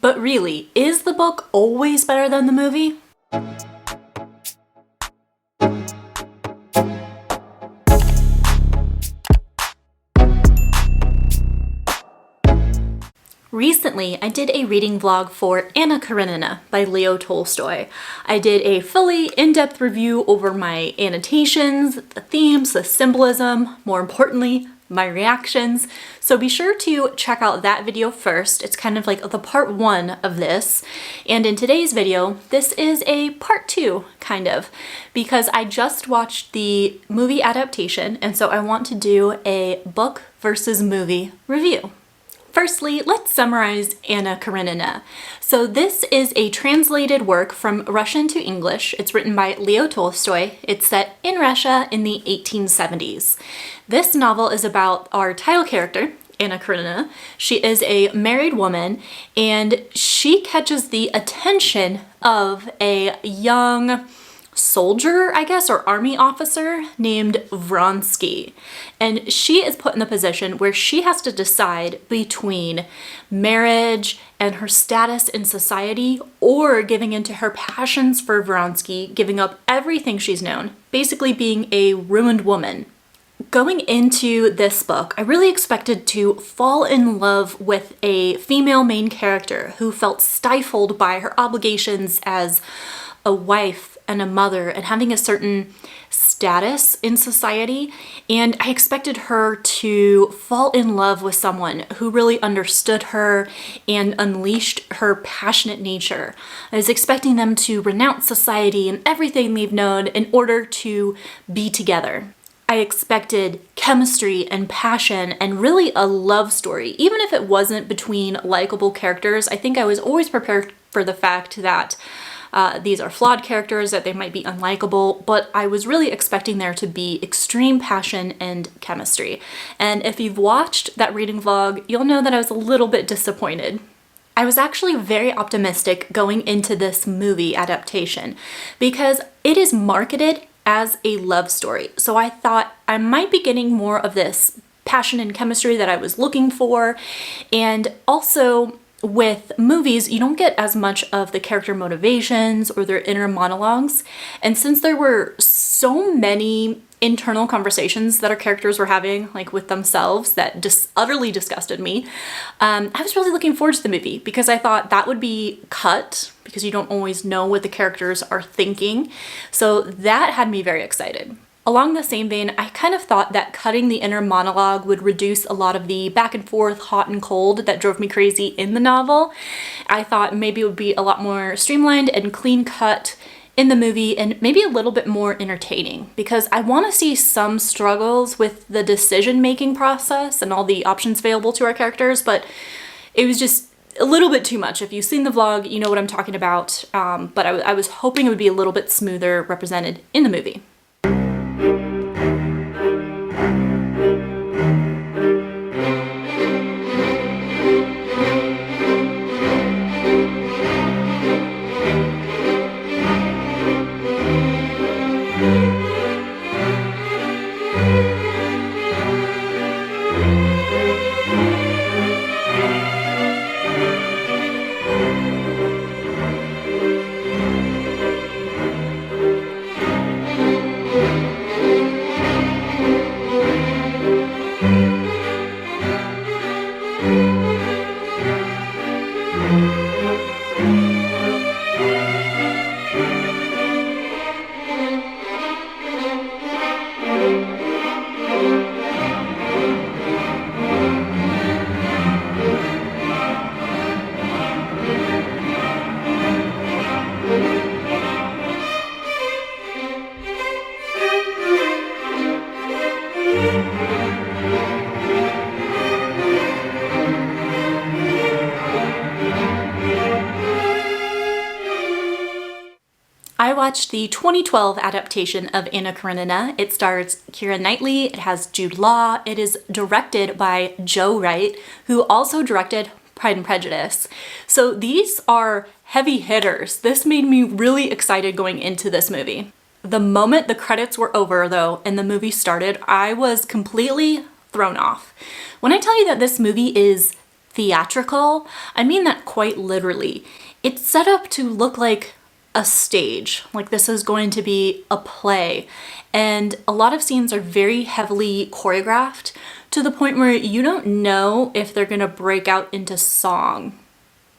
But really, is the book always better than the movie? Recently, I did a reading vlog for Anna Karenina by Leo Tolstoy. I did a fully in-depth review over my annotations, the themes, the symbolism, more importantly, my reactions. So be sure to check out that video first. It's kind of like the part 1 of this. And in today's video, this is a part 2, kind of, because I just watched the movie adaptation, and so I want to do a book versus movie review. Firstly, let's summarize Anna Karenina. So this is a translated work from Russian to English. It's written by Leo Tolstoy. It's set in Russia in the 1870s. This novel is about our title character, Anna Karenina. She is a married woman, and she catches the attention of a young soldier, I guess, or army officer named Vronsky. And she is put in the position where she has to decide between marriage and her status in society, or giving into her passions for Vronsky, giving up everything she's known, basically being a ruined woman. Going into this book, I really expected to fall in love with a female main character who felt stifled by her obligations as a wife and a mother and having a certain status in society, and I expected her to fall in love with someone who really understood her and unleashed her passionate nature. I was expecting them to renounce society and everything they've known in order to be together. I expected chemistry and passion and really a love story. Even if it wasn't between likable characters, I think I was always prepared for the fact that these are flawed characters, that they might be unlikable, but I was really expecting there to be extreme passion and chemistry. And if you've watched that reading vlog, you'll know that I was a little bit disappointed. I was actually very optimistic going into this movie adaptation because it is marketed as a love story. So I thought I might be getting more of this passion and chemistry that I was looking for. And also, with movies, you don't get as much of the character motivations or their inner monologues. And since there were so many internal conversations that our characters were having, like with themselves, that just utterly disgusted me, I was really looking forward to the movie because I thought that would be cut because you don't always know what the characters are thinking. So that had me very excited. Along the same vein, I kind of thought that cutting the inner monologue would reduce a lot of the back and forth, hot and cold that drove me crazy in the novel. I thought maybe it would be a lot more streamlined and clean cut in the movie and maybe a little bit more entertaining because I want to see some struggles with the decision-making process and all the options available to our characters, but it was just a little bit too much. If you've seen the vlog, you know what I'm talking about, but I was hoping it would be a little bit smoother represented in the movie. I watched the 2012 adaptation of Anna Karenina. It stars Keira Knightley, it has Jude Law, it is directed by Joe Wright, who also directed Pride and Prejudice. So these are heavy hitters. This made me really excited going into this movie. The moment the credits were over though and the movie started, I was completely thrown off. When I tell you that this movie is theatrical, I mean that quite literally. It's set up to look like a stage, like this is going to be a play. And a lot of scenes are very heavily choreographed to the point where you don't know if they're gonna break out into song.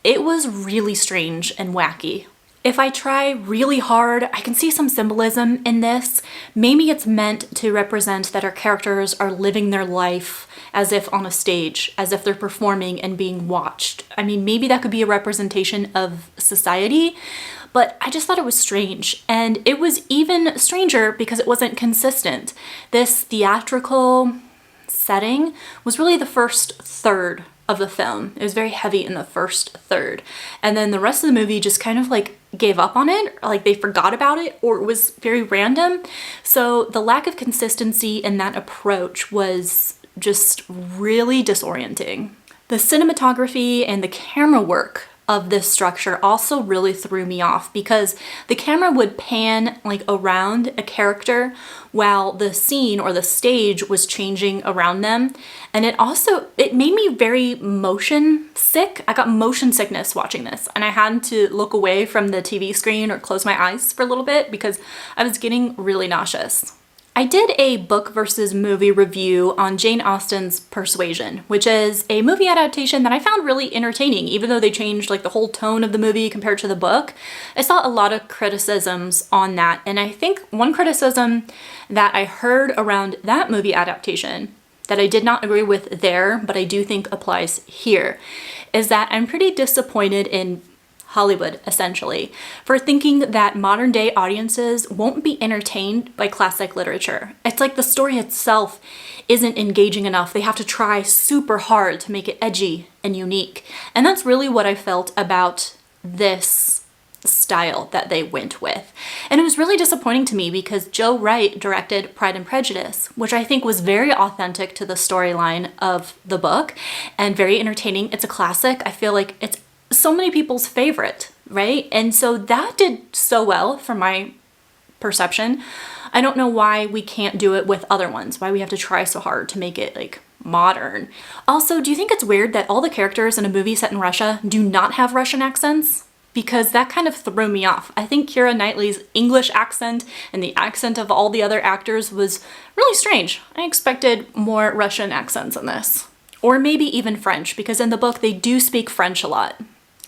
It was really strange and wacky. If I try really hard, I can see some symbolism in this. Maybe it's meant to represent that our characters are living their life as if on a stage, as if they're performing and being watched. I mean, maybe that could be a representation of society, but I just thought it was strange. And it was even stranger because it wasn't consistent. This theatrical setting was really the first third of the film. It was very heavy in the first third. And then the rest of the movie just kind of like gave up on it, or like they forgot about it, or it was very random. So the lack of consistency in that approach was just really disorienting. The cinematography and the camera work of this structure also really threw me off because the camera would pan like around a character while the scene or the stage was changing around them. And it made me very motion sick. I got motion sickness watching this, and I had to look away from the TV screen or close my eyes for a little bit because I was getting really nauseous. I did a book versus movie review on Jane Austen's Persuasion, which is a movie adaptation that I found really entertaining, even though they changed like the whole tone of the movie compared to the book. I saw a lot of criticisms on that, and I think one criticism that I heard around that movie adaptation that I did not agree with there, but I do think applies here, is that I'm pretty disappointed in Hollywood, essentially, for thinking that modern day audiences won't be entertained by classic literature. It's like the story itself isn't engaging enough. They have to try super hard to make it edgy and unique. And that's really what I felt about this style that they went with. And it was really disappointing to me because Joe Wright directed Pride and Prejudice, which I think was very authentic to the storyline of the book and very entertaining. It's a classic. I feel like it's so many people's favorite, right? And so that did so well from my perception. I don't know why we can't do it with other ones, why we have to try so hard to make it like modern. Also, do you think it's weird that all the characters in a movie set in Russia do not have Russian accents? Because that kind of threw me off. I think Keira Knightley's English accent and the accent of all the other actors was really strange. I expected more Russian accents in this. Or maybe even French, because in the book they do speak French a lot.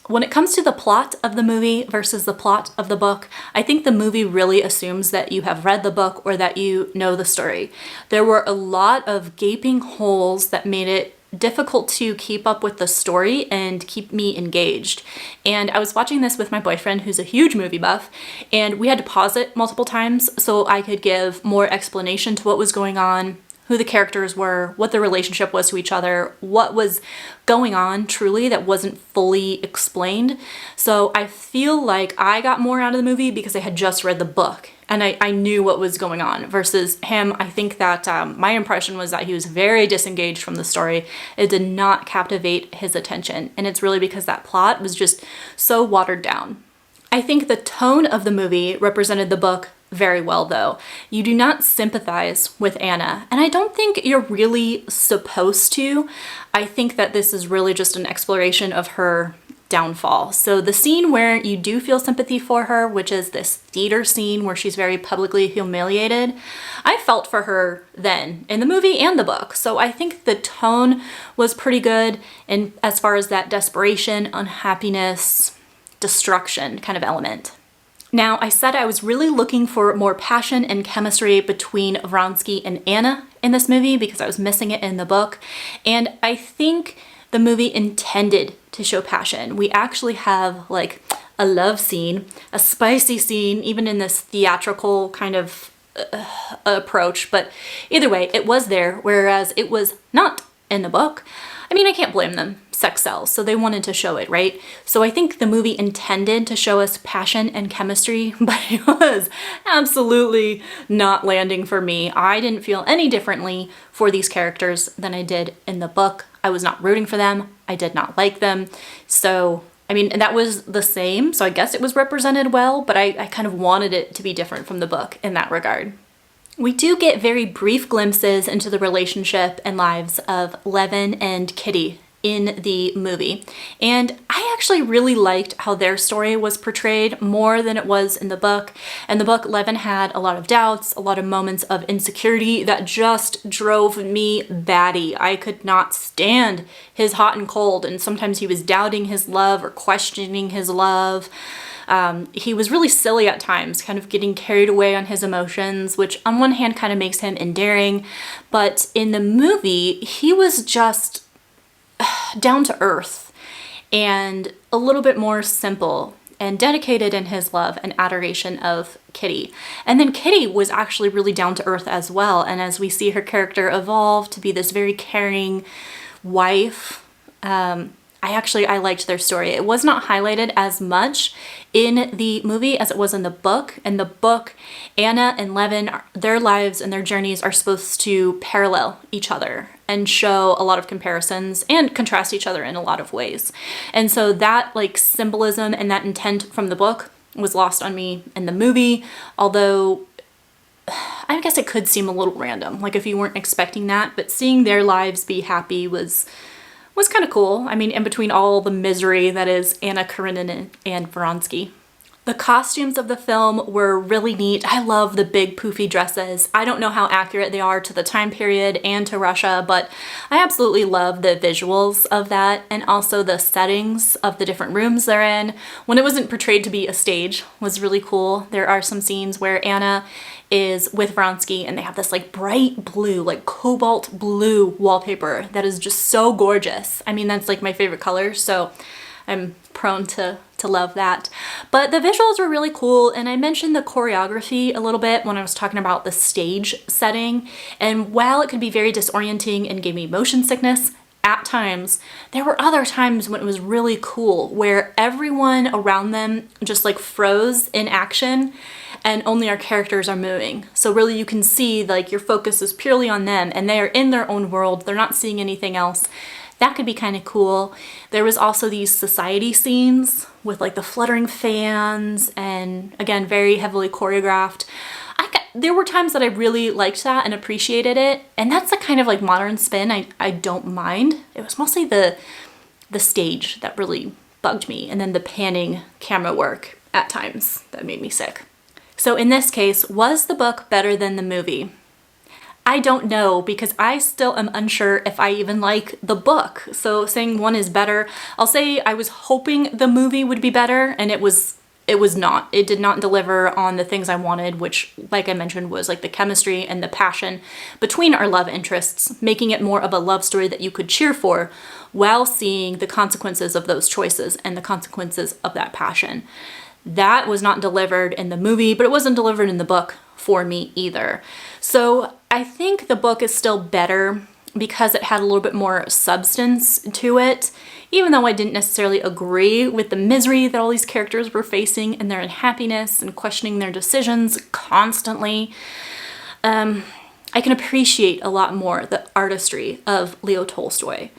When it comes to the plot of the movie versus the plot of the book, I think the movie really assumes that you have read the book or that you know the story. There were a lot of gaping holes that made it difficult to keep up with the story and keep me engaged. And I was watching this with my boyfriend, who's a huge movie buff, and we had to pause it multiple times so I could give more explanation to what was going on, who the characters were, what the relationship was to each other, what was going on truly that wasn't fully explained. So I feel like I got more out of the movie because I had just read the book and I knew what was going on versus him. I think that my impression was that he was very disengaged from the story. It did not captivate his attention, and it's really because that plot was just so watered down. I think the tone of the movie represented the book very well, though. You do not sympathize with Anna, and I don't think you're really supposed to. I think that this is really just an exploration of her downfall. So the scene where you do feel sympathy for her, which is this theater scene where she's very publicly humiliated, I felt for her then in the movie and the book. So I think the tone was pretty good, and as far as that desperation, unhappiness, destruction kind of element. Now, I said I was really looking for more passion and chemistry between Vronsky and Anna in this movie because I was missing it in the book, and I think the movie intended to show passion. We actually have like a love scene, a spicy scene, even in this theatrical kind of approach, but either way, it was there, whereas it was not in the book. I mean, I can't blame them. Sex sells, so they wanted to show it, right? So I think the movie intended to show us passion and chemistry, but it was absolutely not landing for me. I didn't feel any differently for these characters than I did in the book. I was not rooting for them. I did not like them. So, I mean, that was the same, so I guess it was represented well, but I kind of wanted it to be different from the book in that regard. We do get very brief glimpses into the relationship and lives of Levin and Kitty in the movie. And I actually really liked how their story was portrayed more than it was in the book. In the book, Levin had a lot of doubts, a lot of moments of insecurity that just drove me batty. I could not stand his hot and cold, and sometimes he was doubting his love or questioning his love. He was really silly at times, kind of getting carried away on his emotions, which on one hand kind of makes him endearing, but in the movie, he was just down to earth and a little bit more simple and dedicated in his love and adoration of Kitty. And then Kitty was actually really down to earth as well. And as we see her character evolve to be this very caring wife, I liked their story. It was not highlighted as much in the movie as it was in the book. In the book, Anna and Levin, their lives and their journeys are supposed to parallel each other and show a lot of comparisons and contrast each other in a lot of ways. And so that like symbolism and that intent from the book was lost on me in the movie, although I guess it could seem a little random, like if you weren't expecting that, but seeing their lives be happy was kind of cool. I mean, in between all the misery that is Anna Karenina and Vronsky. The costumes of the film were really neat. I love the big poofy dresses. I don't know how accurate they are to the time period and to Russia, but I absolutely love the visuals of that and also the settings of the different rooms they're in. When it wasn't portrayed to be a stage was really cool. There are some scenes where Anna is with Vronsky and they have this like bright blue, like cobalt blue wallpaper that is just so gorgeous. I mean, that's like my favorite color, so I'm prone to love that. But the visuals were really cool, and I mentioned the choreography a little bit when I was talking about the stage setting, and while it could be very disorienting and gave me motion sickness at times, there were other times when it was really cool, where everyone around them just like froze in action and only our characters are moving. So really you can see like your focus is purely on them and they are in their own world. They're not seeing anything else. That could be kind of cool. There was also these society scenes with like the fluttering fans and again, very heavily choreographed. There were times that I really liked that and appreciated it. And that's the kind of like modern spin I don't mind. It was mostly the stage that really bugged me, and then the panning camera work at times that made me sick. So in this case, was the book better than the movie? I don't know, because I still am unsure if I even like the book. So saying one is better, I'll say I was hoping the movie would be better, and it was not. It did not deliver on the things I wanted, which, like I mentioned, was like the chemistry and the passion between our love interests, making it more of a love story that you could cheer for while seeing the consequences of those choices and the consequences of that passion. That was not delivered in the movie, but it wasn't delivered in the book for me either. So I think the book is still better because it had a little bit more substance to it, even though I didn't necessarily agree with the misery that all these characters were facing and their unhappiness and questioning their decisions constantly. I can appreciate a lot more the artistry of Leo Tolstoy.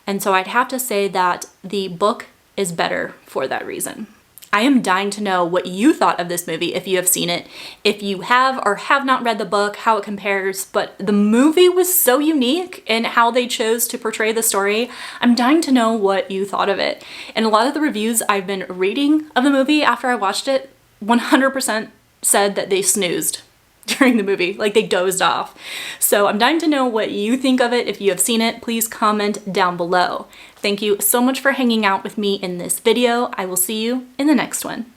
And so I'd have to say that the book is better for that reason. I am dying to know what you thought of this movie if you have seen it. If you have or have not read the book, how it compares, but the movie was so unique in how they chose to portray the story. I'm dying to know what you thought of it. And a lot of the reviews I've been reading of the movie after I watched it 100% said that they snoozed during the movie, like they dozed off. So I'm dying to know what you think of it. If you have seen it, please comment down below. Thank you so much for hanging out with me in this video. I will see you in the next one.